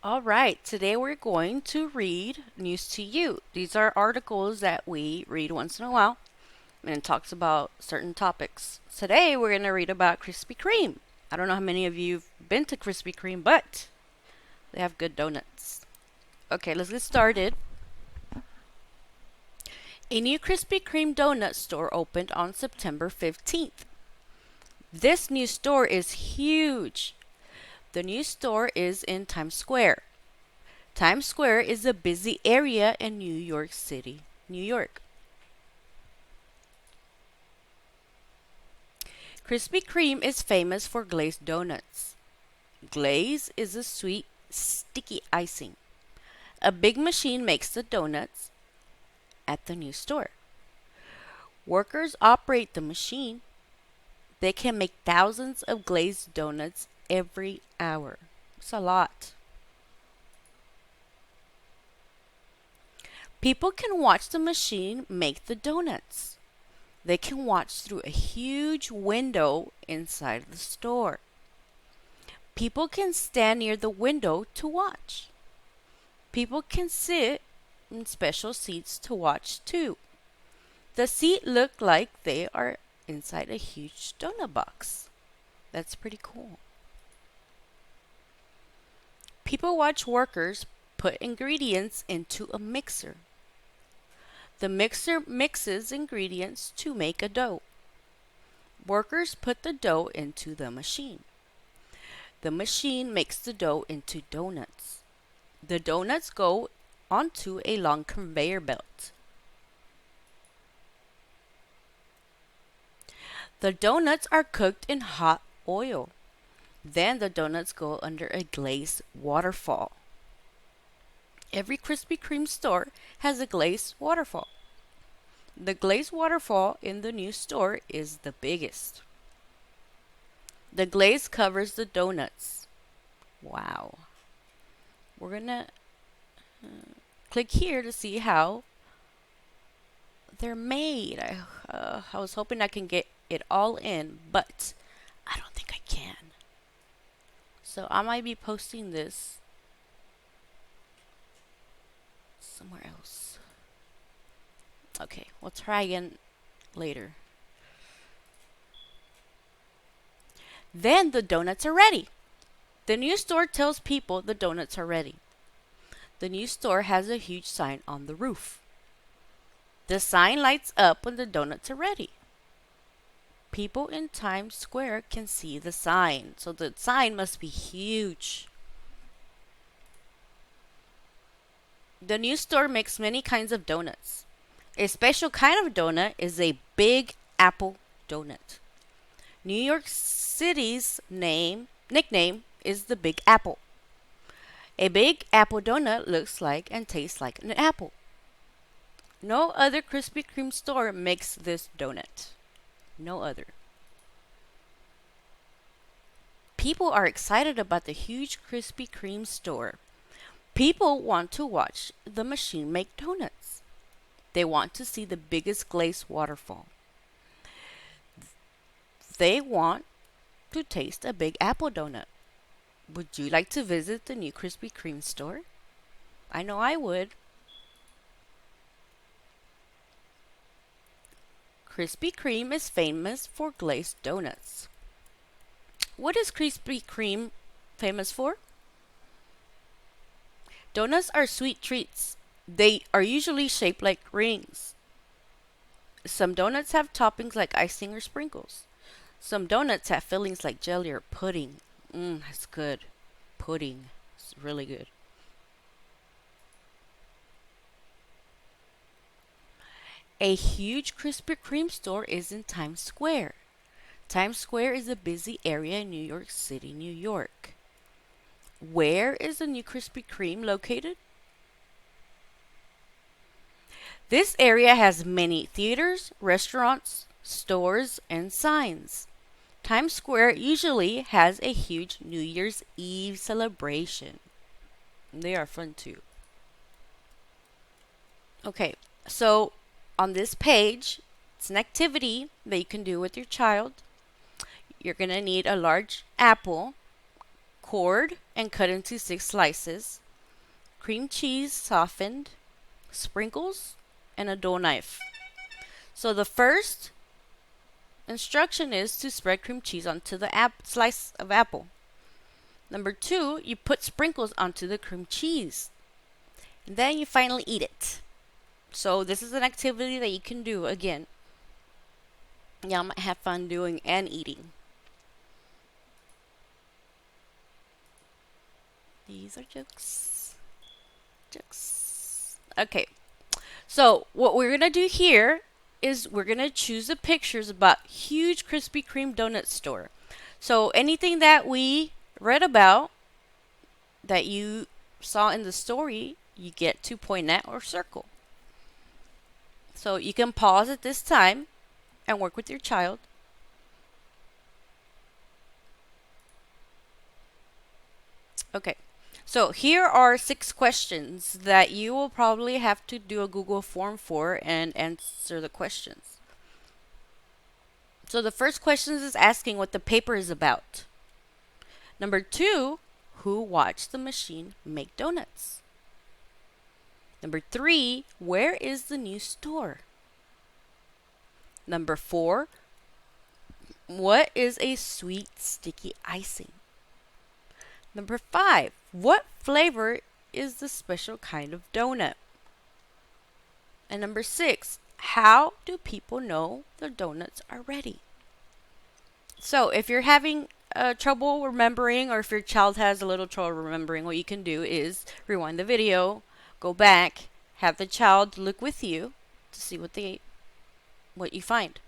All right, today we're going to read News to You. These are articles that we read once in a while, and it talks about certain topics. Today we're going to read about Krispy Kreme. I don't know how many of you have been to Krispy Kreme, but they have good donuts. Okay, let's get started. A new Krispy Kreme donut store opened on September 15th. This new store is huge. The new store is in Times Square. Times Square is a busy area in New York City, New York. Krispy Kreme is famous for glazed donuts. Glaze is a sweet, sticky icing. A big machine makes the donuts at the new store. Workers operate the machine. They can make thousands of glazed donuts every hour. It's a lot. People can watch the machine make the donuts. They can watch through a huge window inside the store. People can stand near the window to watch. People can sit in special seats to watch too. The seat look like they are inside a huge donut box. That's pretty cool. People watch workers put ingredients into a mixer. The mixer mixes ingredients to make a dough. Workers put the dough into the machine. The machine makes the dough into donuts. The donuts go onto a long conveyor belt. The donuts are cooked in hot oil. Then the donuts go under a glazed waterfall. Every Krispy Kreme store has a glazed waterfall. The glazed waterfall in the new store is the biggest. The glaze covers the donuts. Wow. We're gonna click here to see how they're made. I was hoping I can get it all in, but I don't think I can. So I might be posting this somewhere else. Okay, we'll try again later. Then the donuts are ready. The new store tells people the donuts are ready. The new store has a huge sign on the roof. The sign lights up when the donuts are ready. People in Times Square can see the sign, so the sign must be huge. The new store makes many kinds of donuts. A special kind of donut is a Big Apple donut. New York City's nickname is the Big Apple. A Big Apple donut looks like and tastes like an apple. No other Krispy Kreme store makes this donut. No other. People are excited about the huge Krispy Kreme store. People want to watch the machine make donuts. They want to see the biggest glazed waterfall. They want to taste a Big Apple donut. Would you like to visit the new Krispy Kreme store? I know I would. Krispy Kreme is famous for glazed donuts. What is Krispy Kreme famous for? Donuts are sweet treats. They are usually shaped like rings. Some donuts have toppings like icing or sprinkles. Some donuts have fillings like jelly or pudding. That's good. Pudding. It's really good. A huge Krispy Kreme store is in Times Square. Times Square is a busy area in New York City, New York. Where is the new Krispy Kreme located? This area has many theaters, restaurants, stores, and signs. Times Square usually has a huge New Year's Eve celebration. They are fun too. Okay, so on this page, it's an activity that you can do with your child. You're going to need a large apple, cord, and cut into 6 slices, cream cheese softened, sprinkles, and a dough knife. So the first instruction is to spread cream cheese onto the slice of apple. Number 2, you put sprinkles onto the cream cheese. And then you finally eat it. So this is an activity that you can do again. Y'all might have fun doing and eating. These are jokes. Jokes. Okay. So what we're going to do here is we're going to choose the pictures about huge Krispy Kreme donut store. So anything that we read about that you saw in the story, you get to point at or circle. So you can pause at this time and work with your child. Okay. So here are 6 questions that you will probably have to do a Google form for and answer the questions. So the first question is asking what the paper is about. Number 2, who watched the machine make donuts? Number 3, where is the new store? Number 4, what is a sweet sticky icing? Number 5, what flavor is the special kind of donut? And number 6, how do people know the donuts are ready? So if you're having trouble remembering, or if your child has a little trouble remembering, what you can do is rewind the video, go back, have the child look with you to see what you find.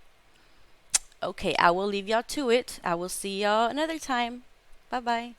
Okay, I will leave y'all to it. I will see y'all another time. Bye bye.